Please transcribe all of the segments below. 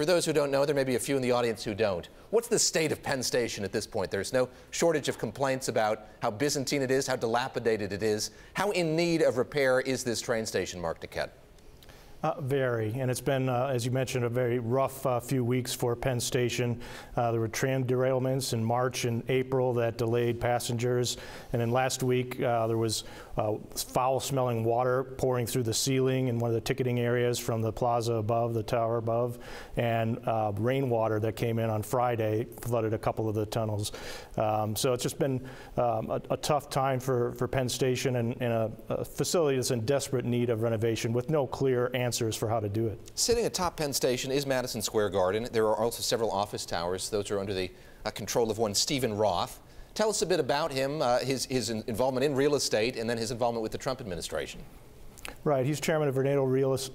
For those who don't know, there may be a few in the audience who don't. What's the state of Penn Station at this point? There's no shortage of complaints about how Byzantine it is, how dilapidated it is. How in need of repair is this train station, Mark Niquette? Very, and it's been, as you mentioned, a very rough few weeks for Penn Station. There were train derailments in March and April that delayed passengers, and then last week there was foul-smelling water pouring through the ceiling in one of the ticketing areas from the plaza above, the tower above, and rainwater that came in on Friday flooded a couple of the tunnels. So it's just been a tough time for Penn Station and a facility that's in desperate need of renovation with no clear answers for how to do it. Sitting atop Penn Station is Madison Square Garden. There are also several office towers. Those are under the control of one Steven Roth. Tell us a bit about him, his involvement in real estate, and then his involvement with the Trump administration. Right, he's chairman of Vornado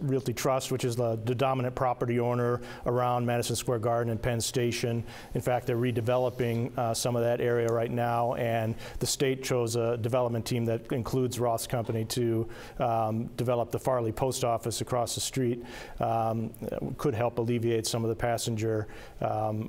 Realty Trust, which is the dominant property owner around Madison Square Garden and Penn Station. In fact, they're redeveloping some of that area right now, and the state chose a development team that includes Roth's company to develop the Farley Post Office across the street. Could help alleviate some of the passenger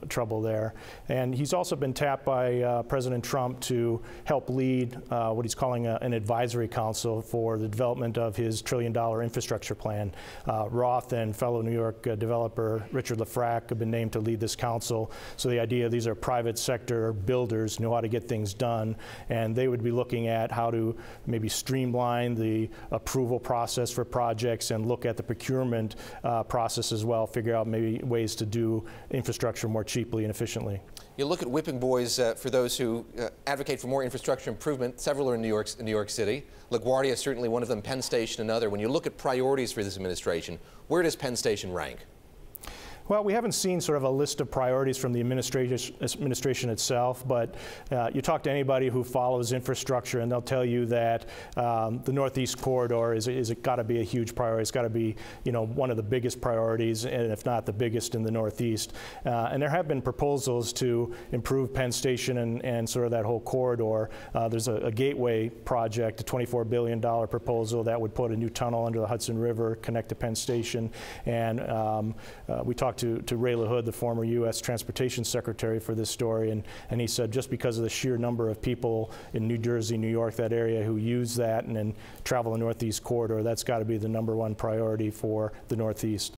trouble there. And he's also been tapped by President Trump to help lead what he's calling an advisory council for the development of his trillion-dollar infrastructure plan. Roth and fellow New York developer Richard Lefrak have been named to lead this council. So the idea, these are private sector builders, know how to get things done, and they would be looking at how to maybe streamline the approval process for projects and look at the procurement process as well, figure out maybe ways to do infrastructure more cheaply and efficiently. You look at whipping boys for those who advocate for more infrastructure improvement. Several are in New York City. LaGuardia is certainly one of them, Penn Station another. When you look at priorities for this administration, where does Penn Station rank? Well, we haven't seen sort of a list of priorities from the administration itself, but you talk to anybody who follows infrastructure and they'll tell you that the Northeast Corridor is got to be a huge priority. It's got to be, you know, one of the biggest priorities, and if not the biggest in the Northeast. And there have been proposals to improve Penn Station and sort of that whole corridor. There's a gateway project, a $24 billion proposal that would put a new tunnel under the Hudson River, connect to Penn Station, and we talked to Ray LaHood, the former U.S. Transportation Secretary, for this story, and he said just because of the sheer number of people in New Jersey, New York, that area who use that and then travel the Northeast Corridor, that's got to be the #1 priority for the Northeast.